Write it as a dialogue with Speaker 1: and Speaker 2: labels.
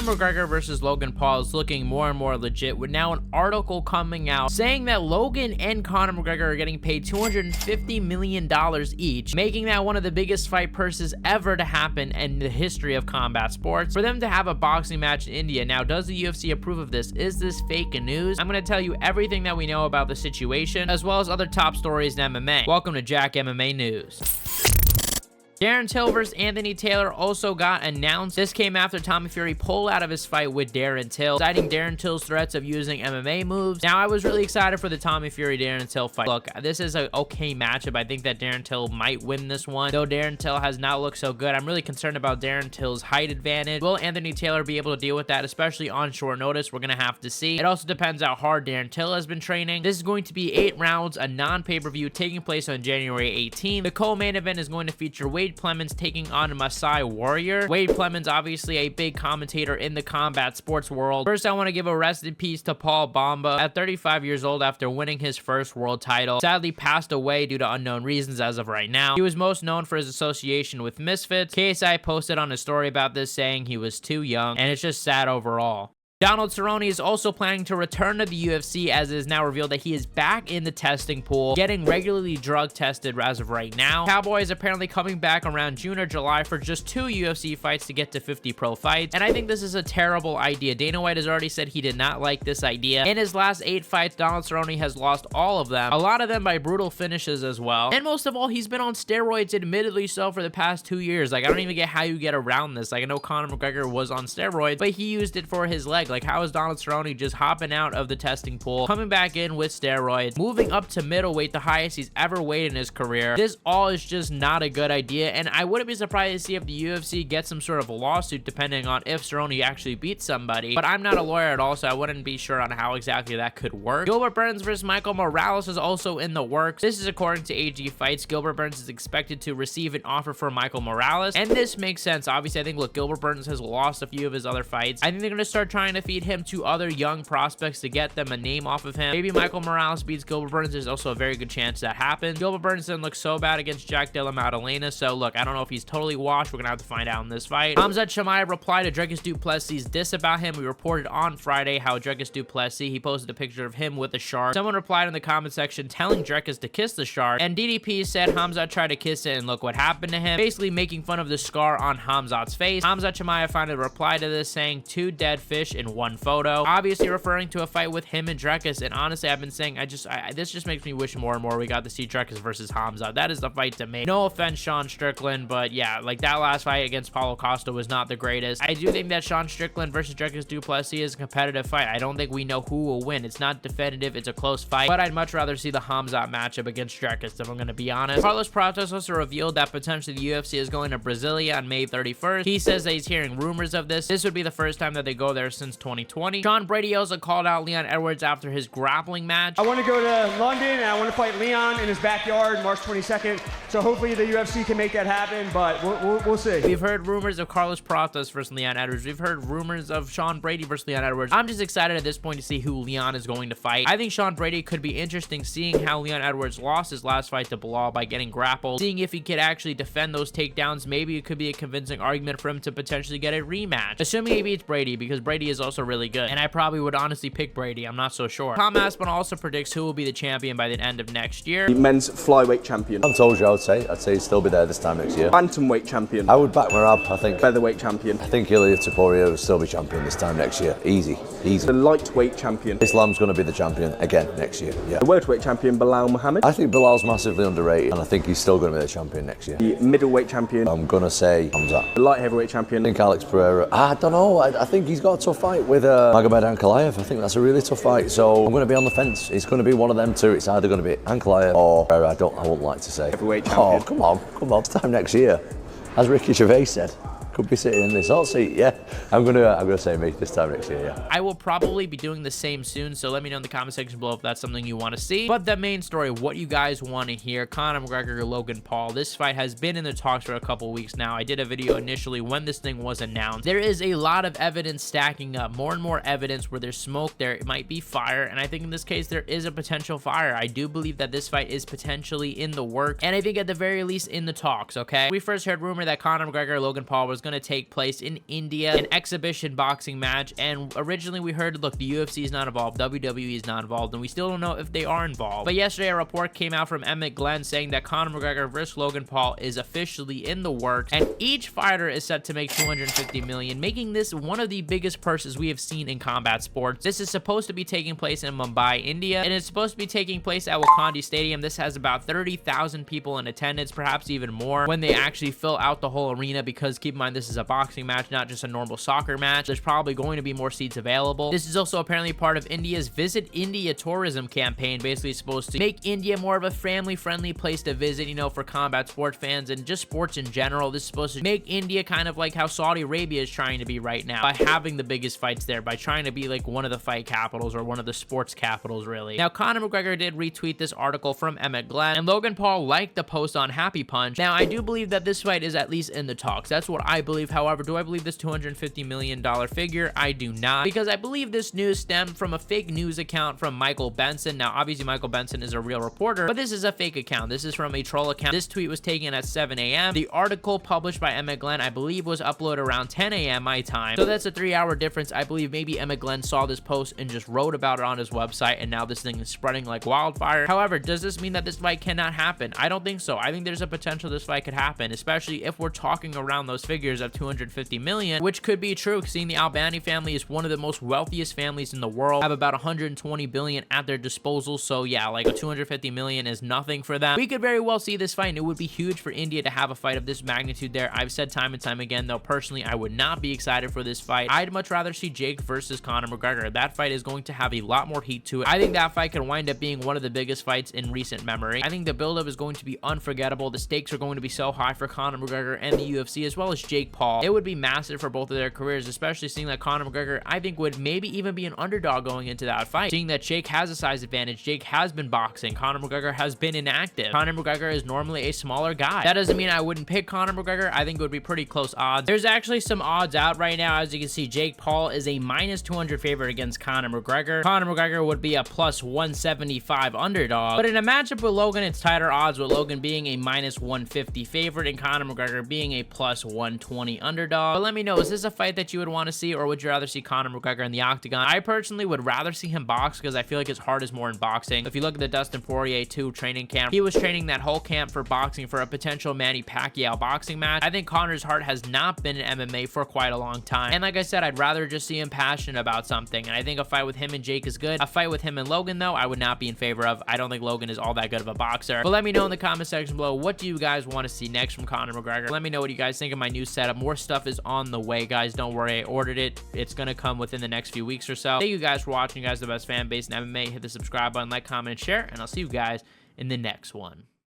Speaker 1: McGregor versus Logan Paul is looking more and more legit, with now an article coming out saying that Logan and Conor McGregor are getting paid $250 million each, making that one of the biggest fight purses ever to happen in the history of combat sports. For them to have a boxing match in India. Now, does the UFC approve of this? Is this fake news? I'm going to tell you everything that we know about the situation, as well as other top stories in MMA. Welcome to JackMMA News. Darren Till versus Anthony Taylor also got announced. This came after Tommy Fury pulled out of his fight with Darren Till, citing Darren Till's threats of using MMA moves. Now, I was really excited for the Tommy Fury-Darren Till fight. Look, this is an okay matchup. I think that Darren Till might win this one, though Darren Till has not looked so good. I'm really concerned about Darren Till's height advantage. Will Anthony Taylor be able to deal with that, especially on short notice? We're going to have to see. It also depends how hard Darren Till has been training. This is going to be 8 rounds, a non-pay-per-view taking place on January 18th. The co-main event is going to feature Wade Clemens taking on Masai Warrior. Wade Clemens, obviously a big commentator in the combat sports world. First, I want to give a rest in peace to Paul Bamba. At 35 years old, after winning his first world title, sadly passed away due to unknown reasons as of right now. He was most known for his association with Misfits. KSI posted on a story about this saying he was too young, and it's just sad overall. Donald Cerrone is also planning to return to the UFC, as it is now revealed that he is back in the testing pool, getting regularly drug tested as of right now. Cowboy is apparently coming back around June or July for just 2 UFC fights to get to 50 pro fights, and I think this is a terrible idea. Dana White has already said he did not like this idea. In his last 8 fights, Donald Cerrone has lost all of them, a lot of them by brutal finishes as well, and most of all, he's been on steroids, admittedly so, for the past 2 years. Like, I don't even get how you get around this. Like, I know Conor McGregor was on steroids, but he used it for his leg. Like, how is Donald Cerrone just hopping out of the testing pool, coming back in with steroids, moving up to middleweight, the highest he's ever weighed in his career? This all is just not a good idea, and I wouldn't be surprised to see if the UFC gets some sort of a lawsuit depending on if Cerrone actually beats somebody, but I'm not a lawyer at all, so I wouldn't be sure on how exactly that could work. Gilbert Burns versus Michael Morales is also in the works. This is according to AG Fights. Gilbert Burns is expected to receive an offer for Michael Morales, and this makes sense. Obviously, I think, look, Gilbert Burns has lost a few of his other fights. I think they're going to start trying to feed him to other young prospects to get them a name off of him. Maybe Michael Morales beats Gilbert Burns. There's also a very good chance that happens. Gilbert Burns didn't look so bad against Jack Della Maddalena, so look, I don't know if he's totally washed. We're gonna have to find out in this fight. Khamzat Chimaev replied to Dricus du Plessis' diss about him. We reported on Friday how Dricus du Plessis, he posted a picture of him with a shark. Someone replied in the comment section telling Dricus to kiss the shark, and DDP said Khamzat tried to kiss it and look what happened to him, basically making fun of the scar on Khamzat's face. Khamzat Chimaev finally replied to this saying 2 dead fish in 1 photo, obviously referring to a fight with him and Dricus. And honestly, I've been saying, this just makes me wish more and more we got to see Dricus versus Khamzat. That is the fight to make. No offense, Sean Strickland, but yeah, like, that last fight against Paulo Costa was not the greatest. I do think that Sean Strickland versus Dricus du Plessis is a competitive fight. I don't think we know who will win. It's not definitive. It's a close fight, but I'd much rather see the Khamzat matchup against Dricus, if I'm going to be honest. Carlos Prates also revealed that potentially the UFC is going to Brasilia on May 31st. He says that he's hearing rumors of this. This would be the first time that they go there since 2020. Sean Brady also called out Leon Edwards after his grappling match.
Speaker 2: I want to go to London and I want to fight Leon in his backyard March 22nd. So hopefully the UFC can make that happen, but we'll see.
Speaker 1: We've heard rumors of Carlos Prates versus Leon Edwards. We've heard rumors of Sean Brady versus Leon Edwards. I'm just excited at this point to see who Leon is going to fight. I think Sean Brady could be interesting, seeing how Leon Edwards lost his last fight to Bilal by getting grappled, seeing if he could actually defend those takedowns. Maybe it could be a convincing argument for him to potentially get a rematch, assuming he beats Brady, because Brady is also really good, and I probably would honestly pick Brady. I'm not so sure. Tom Aspinall also predicts who will be the champion by the end of next year.
Speaker 3: The men's flyweight champion.
Speaker 4: I told you, I'd say he'd still be there this time next year.
Speaker 3: Bantamweight champion.
Speaker 4: I would back Merab, I think.
Speaker 3: Featherweight champion.
Speaker 4: I think Ilia Topuria will still be champion this time next year. Easy.
Speaker 3: The lightweight champion.
Speaker 4: Islam's going to be the champion again next year, yeah.
Speaker 3: The welterweight champion, Bilal Muhammad.
Speaker 4: I think Bilal's massively underrated, and I think he's still going to be the champion next year.
Speaker 3: The middleweight champion.
Speaker 4: I'm going to say Khamzat.
Speaker 3: The light heavyweight champion.
Speaker 4: I think Alex Pereira. I don't know. I think he's got a tough fight with Magomed Ankalaev. I think that's a really tough fight, so I'm going to be on the fence. It's going to be one of them two. It's either going to be Ankalaev or Pereira. I won't like to say.
Speaker 3: Heavyweight champion.
Speaker 4: Oh, come on. It's time next year. As Ricky Gervais said, could be sitting in this hot seat, yeah. I'm gonna say me this time next year, yeah.
Speaker 1: I will probably be doing the same soon, so let me know in the comment section below if that's something you want to see. But the main story, what you guys want to hear, Conor McGregor, Logan Paul. This fight has been in the talks for a couple weeks now. I did a video initially when this thing was announced. There is a lot of evidence stacking up, more and more evidence where there's smoke there. It might be fire, and I think in this case there is a potential fire. I do believe that this fight is potentially in the work, and I think at the very least in the talks, okay? We first heard rumor that Conor McGregor, Logan Paul was going to take place in India, an exhibition boxing match. And originally we heard, look, the UFC is not involved, WWE is not involved, and we still don't know if they are involved. But yesterday a report came out from Emmett Glenn saying that Conor McGregor versus Logan Paul is officially in the works, and each fighter is set to make $250 million, making this one of the biggest purses we have seen in combat sports. This is supposed to be taking place in Mumbai, India, and it's supposed to be taking place at Wakanda Stadium. This has about 30,000 people in attendance, perhaps even more, when they actually fill out the whole arena, because keep in mind, this is a boxing match, not just a normal soccer match. There's probably going to be more seats available. This is also apparently part of India's Visit India tourism campaign, basically supposed to make India more of a family-friendly place to visit, you know, for combat sports fans and just sports in general. This is supposed to make India kind of like how Saudi Arabia is trying to be right now, by having the biggest fights there, by trying to be like one of the fight capitals or one of the sports capitals, really. Now, Conor McGregor did retweet this article from Emmett Glenn, and Logan Paul liked the post on Happy Punch. Now, I do believe that this fight is at least in the talks. That's what I believe. However, do I believe this $250 million figure? I do not, because I believe this news stemmed from a fake news account from Michael Benson. Now, obviously, Michael Benson is a real reporter, but this is a fake account. This is from a troll account. This tweet was taken at 7 a.m. The article published by Emmett Glenn, I believe, was uploaded around 10 a.m. my time. So that's a 3-hour difference. I believe maybe Emmett Glenn saw this post and just wrote about it on his website, and now this thing is spreading like wildfire. However, does this mean that this fight cannot happen? I don't think so. I think there's a potential this fight could happen, especially if we're talking around those figures of $250 million, which could be true, seeing the Albani family is one of the most wealthiest families in the world, have about $120 billion at their disposal. So yeah, like a $250 million is nothing for them. We could very well see this fight, and it would be huge for India to have a fight of this magnitude there. I've said time and time again, though, personally, I would not be excited for this fight. I'd much rather see Jake versus Conor McGregor. That fight is going to have a lot more heat to it. I think that fight could wind up being one of the biggest fights in recent memory. I think the buildup is going to be unforgettable. The stakes are going to be so high for Conor McGregor and the UFC, as well as Jake Paul. It would be massive for both of their careers, especially seeing that Conor McGregor, I think, would maybe even be an underdog going into that fight. Seeing that Jake has a size advantage, Jake has been boxing, Conor McGregor has been inactive. Conor McGregor is normally a smaller guy. That doesn't mean I wouldn't pick Conor McGregor. I think it would be pretty close odds. There's actually some odds out right now. As you can see, Jake Paul is a -200 favorite against Conor McGregor. Conor McGregor would be a +175 underdog. But in a matchup with Logan, it's tighter odds, with Logan being a -150 favorite and Conor McGregor being a +120 underdog. But let me know, is this a fight that you would want to see, or would you rather see Conor McGregor in the octagon? I personally would rather see him box, because I feel like his heart is more in boxing. If you look at the Dustin Poirier 2 training camp, he was training that whole camp for boxing, for a potential Manny Pacquiao boxing match. I think Conor's heart has not been in MMA for quite a long time. And like I said, I'd rather just see him passionate about something. And I think a fight with him and Jake is good. A fight with him and Logan, though, I would not be in favor of. I don't think Logan is all that good of a boxer. But let me know in the comment section below, what do you guys want to see next from Conor McGregor? Let me know what you guys think of my new setup. More stuff is on the way, guys. Don't worry, I ordered it. It's gonna come within the next few weeks or so. Thank you guys for watching. You guys are the best fan base in MMA. Hit the subscribe button, like, comment, and share, and I'll see you guys in the next one.